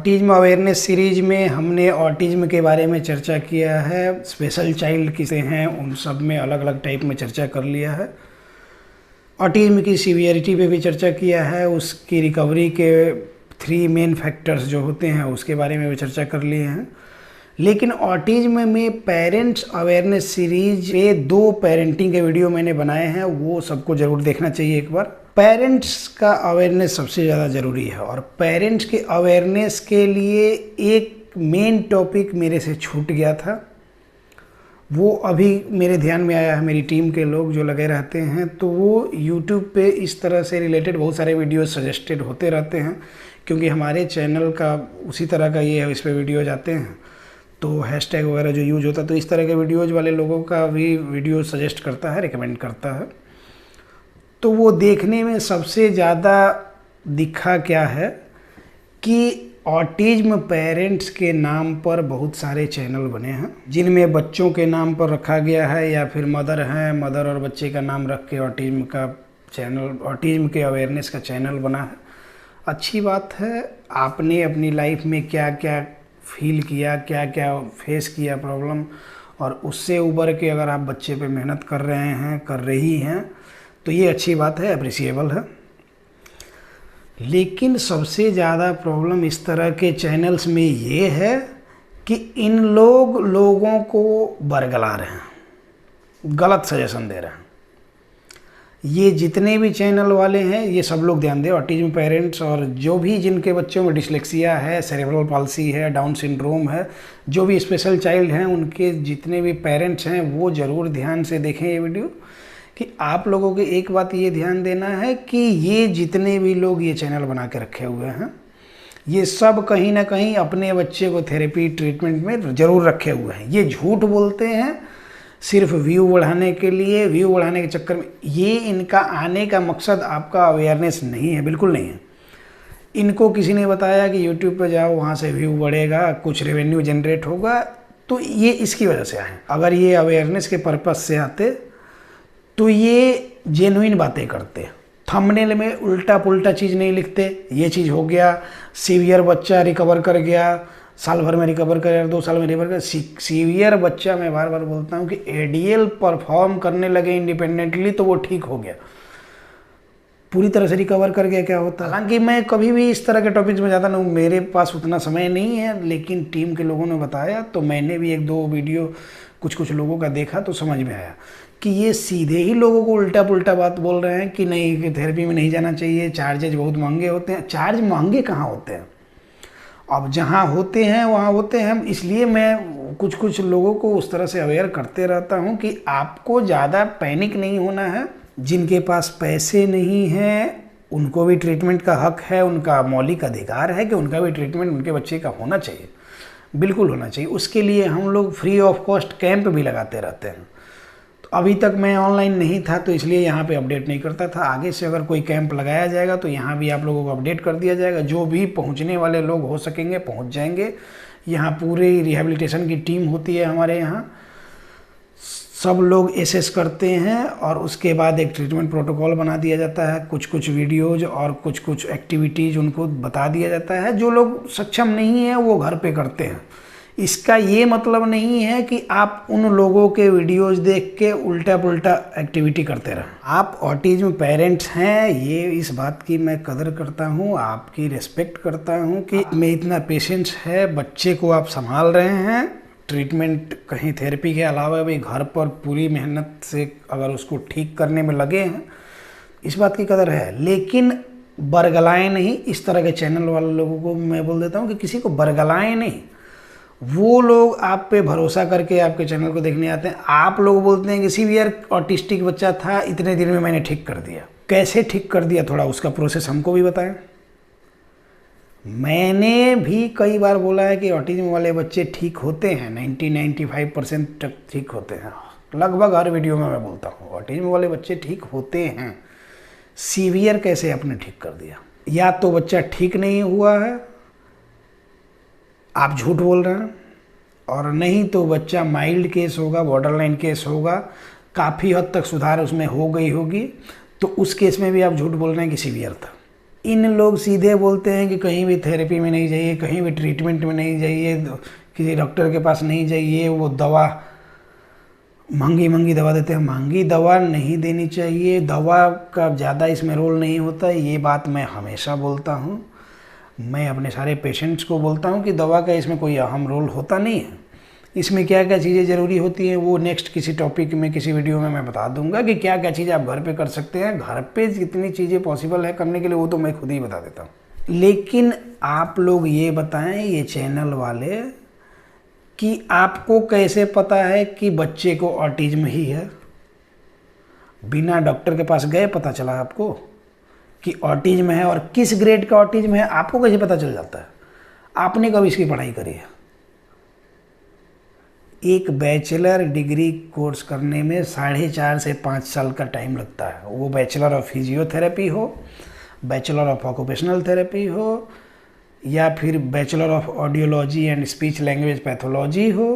Autism awareness series में हमने autism के बारे में चर्चा किया है। स्पेशल चाइल्ड किसे हैं उन सब में अलग अलग टाइप में चर्चा कर लिया है। ऑटिज्म की सीवियरिटी पे भी चर्चा किया है। उसकी रिकवरी के 3 मेन फैक्टर्स जो होते हैं उसके बारे में भी चर्चा कर लिए हैं। लेकिन ऑटिज्म में पेरेंट्स अवेयरनेस सीरीज पे 2 पेरेंटिंग के वीडियो मैंने बनाए हैं, वो सबको ज़रूर देखना चाहिए एक बार। पेरेंट्स का अवेयरनेस सबसे ज़्यादा ज़रूरी है और पेरेंट्स के अवेयरनेस के लिए एक मेन टॉपिक मेरे से छूट गया था, वो अभी मेरे ध्यान में आया है। मेरी टीम के लोग जो लगे रहते हैं तो वो यूट्यूब पे इस तरह से रिलेटेड बहुत सारे वीडियोस सजेस्टेड होते रहते हैं, क्योंकि हमारे चैनल का उसी तरह का ये है, इस पे वीडियो जाते हैं तो हैशटैग वगैरह जो यूज होता है, तो इस तरह के वीडियोज़ वाले लोगों का भी वीडियो सजेस्ट करता है, रिकमेंड करता है। तो वो देखने में सबसे ज़्यादा दिखा क्या है कि ऑटिज्म पेरेंट्स के नाम पर बहुत सारे चैनल बने हैं, जिनमें बच्चों के नाम पर रखा गया है या फिर मदर हैं, मदर और बच्चे का नाम रख के ऑटिज्म का चैनल, ऑटिज्म के अवेयरनेस का चैनल बना है। अच्छी बात है। आपने अपनी लाइफ में क्या क्या फील किया, क्या क्या फेस किया प्रॉब्लम, और उससे उबर के अगर आप बच्चे पे मेहनत कर रहे हैं, कर रही हैं, तो ये अच्छी बात है, अप्रिशिएबल है। लेकिन सबसे ज़्यादा प्रॉब्लम इस तरह के चैनल्स में ये है कि इन लोगों को बरगला रहे हैं, गलत सजेशन दे रहे हैं। ये जितने भी चैनल वाले हैं ये सब लोग ध्यान दें। ऑटिज्म पेरेंट्स और जो भी जिनके बच्चों में डिसलेक्सिया है, सेरेब्रल पाल्सी है, डाउन सिंड्रोम है, जो भी स्पेशल चाइल्ड हैं, उनके जितने भी पेरेंट्स हैं वो ज़रूर ध्यान से देखें ये वीडियो। कि आप लोगों की एक बात ये ध्यान देना है कि ये जितने भी लोग ये चैनल बना के रखे हुए हैं, ये सब कहीं ना कहीं अपने बच्चे को थेरेपी ट्रीटमेंट में ज़रूर रखे हुए हैं। ये झूठ बोलते हैं सिर्फ व्यू बढ़ाने के लिए, व्यू बढ़ाने के चक्कर में। ये इनका आने का मकसद आपका अवेयरनेस नहीं है, बिल्कुल नहीं है। इनको किसी ने बताया कि यूट्यूब पर जाओ, वहाँ से व्यू बढ़ेगा, कुछ रेवेन्यू जनरेट होगा, तो ये इसकी वजह से आए। अगर ये अवेयरनेस के पर्पज़ से आते तो ये जेन्युइन बातें करते। थंबनेल में उल्टा पुल्टा चीज़ नहीं लिखते, ये चीज़ हो गया, सीवियर बच्चा रिकवर कर गया, साल भर में रिकवर कर गया, 2 साल में रिकवर कर। सीवियर बच्चा, मैं बार बार बोलता हूँ कि एडीएल परफॉर्म करने लगे इंडिपेंडेंटली तो वो ठीक हो गया, पूरी तरह से रिकवर कर गया, क्या होता है। हालांकि मैं कभी भी इस तरह के टॉपिक्स में ज़्यादा नहीं, मेरे पास उतना समय नहीं है, लेकिन टीम के लोगों ने बताया तो मैंने भी 1-2 वीडियो कुछ लोगों का देखा तो समझ में आया कि ये सीधे ही लोगों को उल्टा पुल्टा बात बोल रहे हैं कि नहीं, कि थेरेपी में नहीं जाना चाहिए, चार्जेज बहुत महंगे होते हैं। चार्ज महंगे कहाँ होते हैं, अब जहाँ होते हैं वहाँ होते हैं। इसलिए मैं कुछ लोगों को उस तरह से अवेयर करते रहता हूँ कि आपको ज़्यादा पैनिक नहीं होना है। जिनके पास पैसे नहीं हैं उनको भी ट्रीटमेंट का हक है, उनका मौलिक अधिकार है कि उनका भी ट्रीटमेंट उनके बच्चे का होना चाहिए, बिल्कुल होना चाहिए। उसके लिए हम लोग फ्री ऑफ कॉस्ट कैंप भी लगाते रहते हैं। तो अभी तक मैं ऑनलाइन नहीं था तो इसलिए यहाँ पे अपडेट नहीं करता था। आगे से अगर कोई कैंप लगाया जाएगा तो यहाँ भी आप लोगों को अपडेट कर दिया जाएगा। जो भी पहुँचने वाले लोग हो सकेंगे पहुँच जाएंगे। यहाँ पूरी रिहैबिलिटेशन की टीम होती है हमारे यहाँ, सब लोग एसेस करते हैं और उसके बाद एक ट्रीटमेंट प्रोटोकॉल बना दिया जाता है। कुछ वीडियोज और कुछ एक्टिविटीज़ उनको बता दिया जाता है। जो लोग सक्षम नहीं हैं वो घर पे करते हैं। इसका ये मतलब नहीं है कि आप उन लोगों के वीडियोज देख के उल्टा पुल्टा एक्टिविटी करते रहें। आप ऑटिज्म पेरेंट्स हैं, ये इस बात की मैं कदर करता हूँ, आपकी रिस्पेक्ट करता हूँ कि मैं इतना पेशेंस है, बच्चे को आप संभाल रहे हैं। ट्रीटमेंट कहीं थेरेपी के अलावा भी घर पर पूरी मेहनत से अगर उसको ठीक करने में लगे हैं, इस बात की कदर है। लेकिन बरगलाएं नहीं। इस तरह के चैनल वाले लोगों को मैं बोल देता हूँ कि किसी को बरगलाएं नहीं। वो लोग आप पे भरोसा करके आपके चैनल को देखने आते हैं। आप लोग बोलते हैं कि सीवियर ऑटिस्टिक बच्चा था, इतने दिन में मैंने ठीक कर दिया। कैसे ठीक कर दिया, थोड़ा उसका प्रोसेस हमको भी बताएं। मैंने भी कई बार बोला है कि ऑटिज्म वाले बच्चे ठीक होते हैं, 90-95% तक ठीक होते हैं। लगभग हर वीडियो में मैं बोलता हूँ ऑटिज्म वाले बच्चे ठीक होते हैं। सीवियर कैसे आपने ठीक कर दिया? या तो बच्चा ठीक नहीं हुआ है, आप झूठ बोल रहे हैं, और नहीं तो बच्चा माइल्ड केस होगा, बॉर्डरलाइन केस होगा, काफ़ी हद तक सुधार उसमें हो गई होगी, तो उस केस में भी आप झूठ बोल रहे हैं कि सीवियर था। इन लोग सीधे बोलते हैं कि कहीं भी थेरेपी में नहीं जाइए, कहीं भी ट्रीटमेंट में नहीं जाइए, किसी डॉक्टर के पास नहीं जाइए, वो दवा महंगी महंगी दवा देते हैं। महंगी दवा नहीं देनी चाहिए, दवा का ज़्यादा इसमें रोल नहीं होता। ये बात मैं हमेशा बोलता हूँ, मैं अपने सारे पेशेंट्स को बोलता हूँ कि दवा का इसमें कोई अहम रोल होता नहीं है। इसमें क्या क्या चीज़ें ज़रूरी होती हैं वो नेक्स्ट किसी टॉपिक में, किसी वीडियो में मैं बता दूंगा कि क्या क्या चीज़ें आप घर पे कर सकते हैं। घर पे जितनी चीज़ें पॉसिबल है करने के लिए वो तो मैं खुद ही बता देता हूँ। लेकिन आप लोग ये बताएं, ये चैनल वाले, कि आपको कैसे पता है कि बच्चे को ऑटिज्म ही है? बिना डॉक्टर के पास गए पता चला आपको कि ऑटिज्म है, और किस ग्रेड का ऑटिज्म है आपको कैसे पता चल जाता है? आपने कब इसकी पढ़ाई करी है? एक बैचलर डिग्री कोर्स करने में 4.5 से 5 साल का टाइम लगता है। वो बैचलर ऑफ फिजियोथेरेपी हो, बैचलर ऑफ ऑक्यूपेशनल थेरेपी हो, या फिर bachelor of audiology and speech language pathology हो,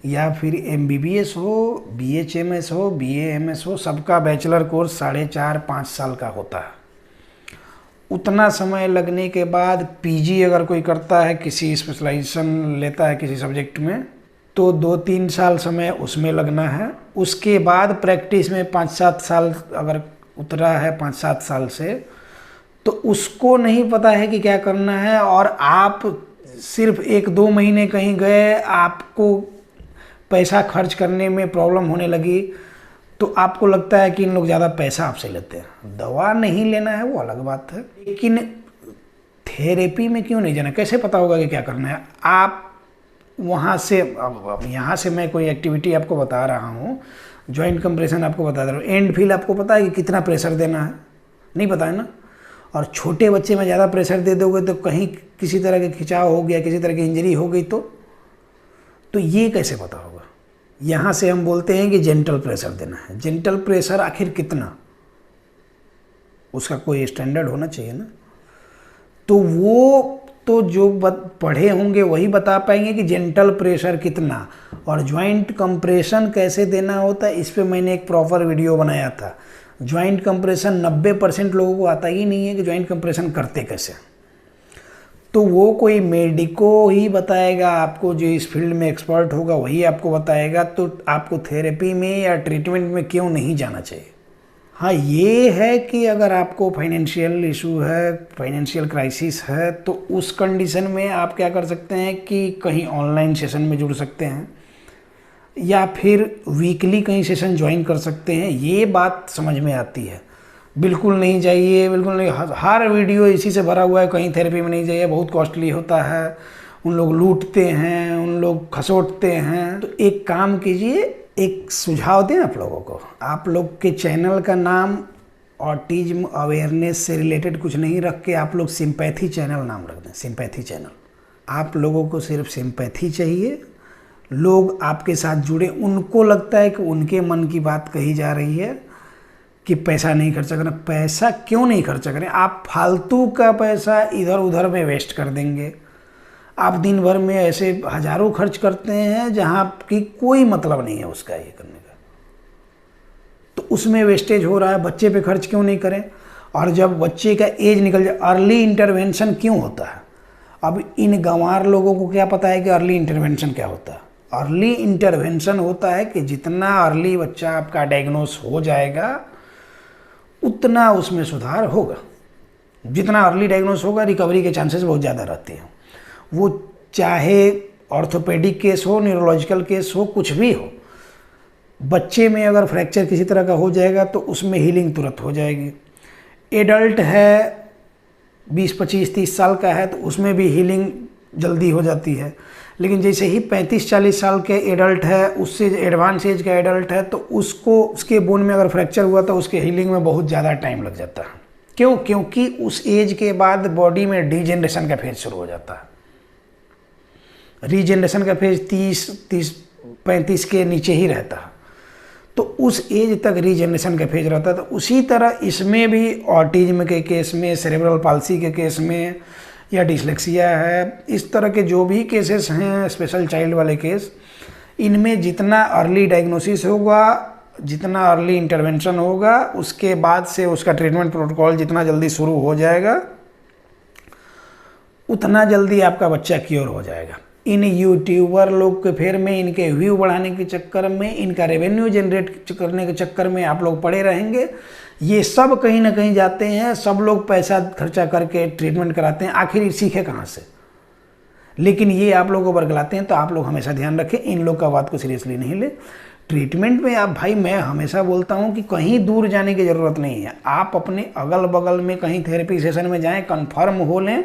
या फिर MBBS हो, BHMS हो, BAMS हो, सबका बैचलर कोर्स 4.5-5 साल का होता है। उतना समय लगने के बाद PG अगर कोई करता है, किसी स्पेशलाइजेशन लेता है किसी सब्जेक्ट में, तो 2-3 साल समय उसमें लगना है। उसके बाद प्रैक्टिस में 5-7 साल अगर उतरा है 5-7 साल से, तो उसको नहीं पता है कि क्या करना है। और आप सिर्फ 1-2 महीने कहीं गए, आपको पैसा खर्च करने में प्रॉब्लम होने लगी, तो आपको लगता है कि इन लोग ज़्यादा पैसा आपसे लेते हैं। दवा नहीं लेना है वो अलग बात है, लेकिन थेरेपी में क्यों नहीं जाना? कैसे पता होगा कि क्या करना है? आप वहाँ से, अब यहाँ से मैं कोई एक्टिविटी आपको बता रहा हूँ, जॉइंट कंप्रेशन आपको बता रहा हूँ, एंड फील आपको पता है कि कितना प्रेशर देना है? नहीं पता है ना। और छोटे बच्चे में ज़्यादा प्रेशर दे दोगे तो कहीं किसी तरह के खिंचाव हो गया, किसी तरह की इंजरी हो गई, तो ये कैसे पता होगा? यहाँ से हम बोलते हैं कि जेंटल प्रेशर देना है। जेंटल प्रेशर आखिर कितना, उसका कोई स्टैंडर्ड होना चाहिए ना। तो वो तो जो पढ़े होंगे वही बता पाएंगे कि जेंटल प्रेशर कितना, और ज्वाइंट कंप्रेशन कैसे देना होता है, इस पे मैंने एक प्रॉपर वीडियो बनाया था। ज्वाइंट कंप्रेशन 90% लोगों को आता ही नहीं है कि ज्वाइंट कंप्रेशन करते कैसे। तो वो कोई मेडिको ही बताएगा आपको, जो इस फील्ड में एक्सपर्ट होगा वही आपको बताएगा। तो आपको थेरेपी में या ट्रीटमेंट में क्यों नहीं जाना चाहिए? हाँ, ये है कि अगर आपको फाइनेंशियल इशू है, फाइनेंशियल क्राइसिस है, तो उस कंडीशन में आप क्या कर सकते हैं कि कहीं ऑनलाइन सेशन में जुड़ सकते हैं, या फिर वीकली कहीं सेशन ज्वाइन कर सकते हैं। ये बात समझ में आती है। बिल्कुल नहीं जाइए, बिल्कुल नहीं। हर वीडियो इसी से भरा हुआ है, कहीं थेरेपी में नहीं जाइए, बहुत कॉस्टली होता है, उन लोग लूटते हैं, उन लोग खसोटते हैं। तो एक काम कीजिए, एक सुझाव दें आप लोगों को। आप लोग के चैनल का नाम ऑटिज्म अवेयरनेस से रिलेटेड कुछ नहीं रख के आप लोग सिंपैथी चैनल नाम रख दें। Sympathy channel. आप लोगों को सिर्फ सिंपैथी चाहिए, लोग आपके साथ जुड़े, उनको लगता है कि उनके मन की बात कही जा रही है कि पैसा नहीं खर्चा करना। पैसा क्यों नहीं खर्चा करें? आप फालतू का पैसा इधर उधर में वेस्ट कर देंगे। आप दिन भर में ऐसे हज़ारों खर्च करते हैं जहाँ की कोई मतलब नहीं है उसका ये करने का, तो उसमें वेस्टेज हो रहा है। बच्चे पे खर्च क्यों नहीं करें? और जब बच्चे का एज निकल जाए, अर्ली इंटरवेंशन क्यों होता है? अब इन गंवार लोगों को क्या पता है कि अर्ली इंटरवेंशन क्या होता है? अर्ली इंटरवेंशन होता है कि जितना अर्ली बच्चा आपका डायग्नोस हो जाएगा उतना उसमें सुधार होगा। जितना अर्ली डायग्नोस होगा, रिकवरी के चांसेस बहुत ज़्यादा रहते हैं। वो चाहे ऑर्थोपेडिक केस हो, न्यूरोलॉजिकल केस हो, कुछ भी हो। बच्चे में अगर फ्रैक्चर किसी तरह का हो जाएगा तो उसमें हीलिंग तुरंत हो जाएगी। एडल्ट है, 20-25-30 साल का है, तो उसमें भी हीलिंग जल्दी हो जाती है। लेकिन जैसे ही 35-40 साल के एडल्ट है, उससे एडवांस एज का एडल्ट है, तो उसको उसके बोन में अगर फ्रैक्चर हुआ तो उसके हीलिंग में बहुत ज़्यादा टाइम लग जाता है। क्यों? क्योंकि उस एज के बाद बॉडी में डीजेनरेशन का फेज शुरू हो जाता है। रीजेनरेशन का फेज 30-35 के नीचे ही रहता है, तो उस एज तक रीजेनरेशन का फेज रहता है। तो उसी तरह इसमें भी ऑटिज्म के केस में, सेरेब्रल पाल्सी के केस में, या डिसलेक्सिया है, इस तरह के जो भी केसेस हैं, स्पेशल चाइल्ड वाले केस, इनमें जितना अर्ली डायग्नोसिस होगा, जितना अर्ली इंटरवेंशन होगा उसके बाद से उसका ट्रीटमेंट प्रोटोकॉल जितना जल्दी शुरू हो जाएगा उतना जल्दी आपका बच्चा क्योर हो जाएगा। इन यूट्यूबर लोग के फेर में, इनके व्यू बढ़ाने के चक्कर में, इनका रेवेन्यू जनरेट करने के चक्कर में आप लोग पड़े रहेंगे। ये सब कहीं ना कहीं जाते हैं, सब लोग पैसा खर्चा करके ट्रीटमेंट कराते हैं, आखिर सीखे कहाँ से? लेकिन ये आप लोगों को बरगलाते हैं। तो आप लोग हमेशा ध्यान रखें, इन लोग का बात को सीरियसली नहीं ले। ट्रीटमेंट में आप भाई, मैं हमेशा बोलता हूँ कि कहीं दूर जाने की ज़रूरत नहीं है। आप अपने अगल बगल में कहीं थेरेपी सेशन में जाएं, कंफर्म हो लें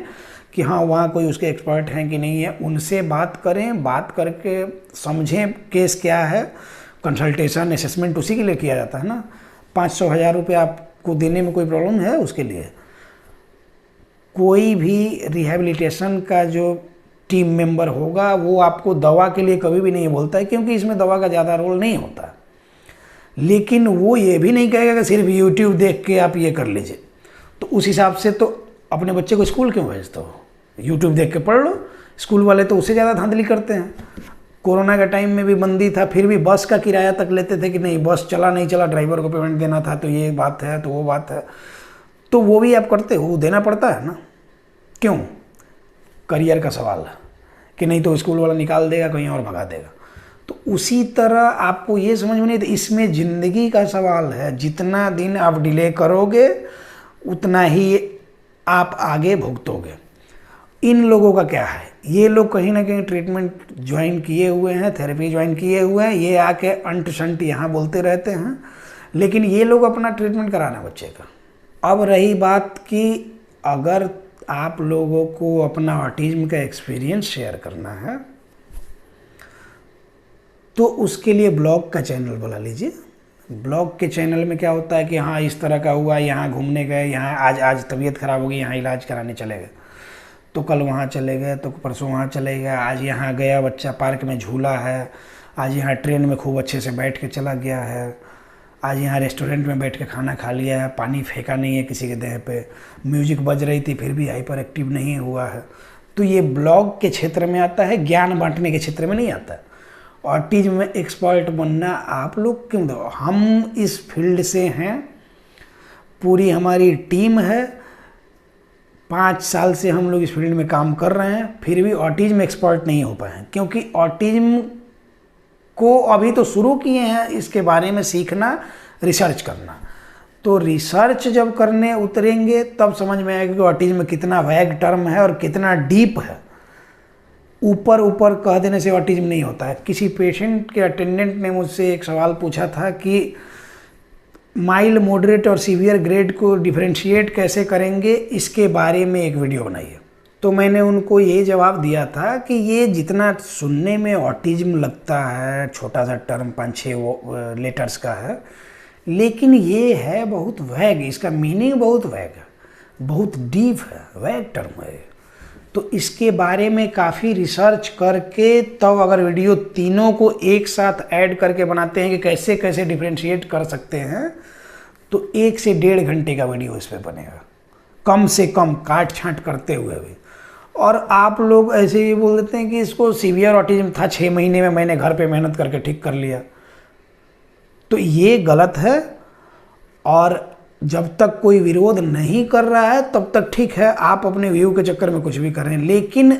कि हाँ वहाँ कोई उसके एक्सपर्ट हैं कि नहीं है, उनसे बात करें, बात करके समझें केस क्या है। कंसल्टेशन असेसमेंट उसी के लिए किया जाता है ना। 500-1000 रुपये आपको देने में कोई प्रॉब्लम है उसके लिए? कोई भी रिहैबिलिटेशन का जो टीम मेंबर होगा वो आपको दवा के लिए कभी भी नहीं बोलता है, क्योंकि इसमें दवा का ज़्यादा रोल नहीं होता। लेकिन वो ये भी नहीं कहेगा कि सिर्फ यूट्यूब देख के आप ये कर लीजिए। तो उस हिसाब से तो अपने बच्चे को स्कूल क्यों भेजते हो? यूट्यूब देख के पढ़ लो। स्कूल वाले तो उससे ज़्यादा धांधली करते हैं। कोरोना का टाइम में भी बंदी था, फिर भी बस का किराया तक लेते थे कि नहीं बस चला नहीं चला, ड्राइवर को पेमेंट देना था, तो ये बात है तो वो बात है। तो वो भी आप करते हो, देना पड़ता है ना। क्यों? करियर का सवाल है कि नहीं तो स्कूल वाला निकाल देगा, कहीं और भगा देगा। तो उसी तरह आपको ये समझ में नहीं, तो इसमें ज़िंदगी का सवाल है। जितना दिन आप डिले करोगे उतना ही आप आगे भुगतोगे। इन लोगों का क्या है, ये लोग कहीं ना कहीं ट्रीटमेंट ज्वाइन किए हुए हैं, थेरेपी ज्वाइन किए हुए हैं, ये आके अंट शंट यहाँ बोलते रहते हैं, लेकिन ये लोग अपना ट्रीटमेंट कराना बच्चे का। अब रही बात कि अगर आप लोगों को अपना ऑटिज्म का एक्सपीरियंस शेयर करना है तो उसके लिए ब्लॉग का चैनल बुला लीजिए। ब्लॉग के चैनल में क्या होता है कि हाँ इस तरह का हुआ, यहाँ घूमने गए, यहाँ आज तबीयत ख़राब हो गई, यहाँ इलाज कराने चले गए, तो कल वहाँ चले गए, तो परसों वहाँ चले गए, आज यहाँ गया बच्चा, पार्क में झूला है, आज यहाँ ट्रेन में खूब अच्छे से बैठ के चला गया है, आज यहाँ रेस्टोरेंट में बैठ के खाना खा लिया है, पानी फेंका नहीं है किसी के देह पे, म्यूजिक बज रही थी फिर भी हाइपर एक्टिव नहीं हुआ है। तो ये ब्लॉग के क्षेत्र में आता है, ज्ञान बांटने के क्षेत्र में नहीं आता है। ऑटिज्म में एक्सपर्ट बनना आप लोग क्यों दो? हम इस फील्ड से हैं, पूरी हमारी टीम है, 5 साल से हम लोग इस फील्ड में काम कर रहे हैं, फिर भी ऑटिज्म एक्सपर्ट नहीं हो पाए हैं, क्योंकि ऑटिज्म को अभी तो शुरू किए हैं इसके बारे में सीखना, रिसर्च करना। तो रिसर्च जब करने उतरेंगे तब समझ में आएगा कि ऑटिज्म कितना वैग टर्म है और कितना डीप है। ऊपर ऊपर कह देने से ऑटिज्म नहीं होता है। किसी पेशेंट के अटेंडेंट ने मुझसे एक सवाल पूछा था कि माइल्ड, मॉडरेट और सीवियर ग्रेड को डिफरेंशिएट कैसे करेंगे, इसके बारे में एक वीडियो बनाइए। तो मैंने उनको ये जवाब दिया था कि ये जितना सुनने में ऑटिज्म लगता है, छोटा सा टर्म 5-6 लेटर्स का है, लेकिन ये है बहुत वैग, इसका मीनिंग बहुत वैग है, बहुत डीप है, वैग टर्म है। तो इसके बारे में काफ़ी रिसर्च करके तब अगर वीडियो तीनों को एक साथ ऐड करके बनाते हैं कि कैसे कैसे डिफरेंशिएट कर सकते हैं, तो 1 से 1.5 घंटे का वीडियो इस पर बनेगा, कम से कम, काट छांट करते हुए भी। और आप लोग ऐसे ही बोल देते हैं कि इसको सीवियर ऑटिज्म था, 6 महीने में मैंने घर पे मेहनत करके ठीक कर लिया। तो ये गलत है। और जब तक कोई विरोध नहीं कर रहा है तब तक ठीक है, आप अपने व्यू के चक्कर में कुछ भी करें, लेकिन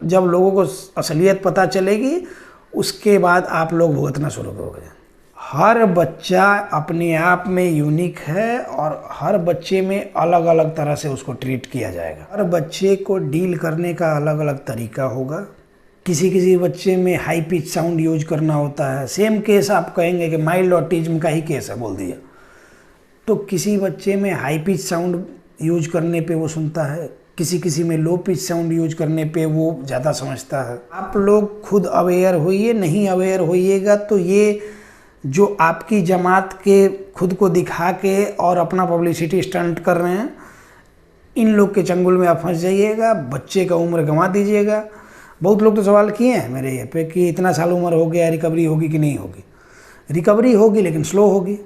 जब लोगों को असलियत पता चलेगी उसके बाद आप लोग भुगतना शुरू करोगे। हर बच्चा अपने आप में यूनिक है और हर बच्चे में अलग अलग तरह से उसको ट्रीट किया जाएगा। हर बच्चे को डील करने का अलग अलग तरीका होगा। किसी किसी बच्चे में हाई पिच साउंड यूज करना होता है। सेम केस आप कहेंगे कि माइल्ड ऑटिज्म का ही केस है, बोल दिया, तो किसी बच्चे में हाई पिच साउंड यूज करने पे वो सुनता है, किसी में लो पिच साउंड यूज करने पे वो ज़्यादा समझता है। आप लोग खुद अवेयर होइए, नहीं अवेयर होइएगा तो ये जो आपकी जमात के खुद को दिखा के और अपना पब्लिसिटी स्टंट कर रहे हैं, इन लोग के चंगुल में आप फंस जाइएगा, बच्चे का उम्र गंवा दीजिएगा। बहुत लोग तो सवाल किए हैं मेरे ये पे कि इतना साल उम्र हो गया, रिकवरी होगी कि नहीं होगी। रिकवरी होगी लेकिन स्लो होगी।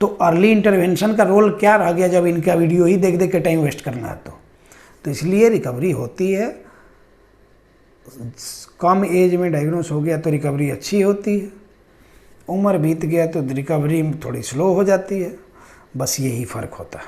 तो अर्ली इंटरवेंशन का रोल क्या रह गया जब इनका वीडियो ही देख देख के टाइम वेस्ट करना है? तो इसलिए रिकवरी होती है। कम एज में डायग्नोस हो गया तो रिकवरी अच्छी होती है। उम्र बीत गया तो रिकवरी थोड़ी स्लो हो जाती है, बस यही फ़र्क होता है।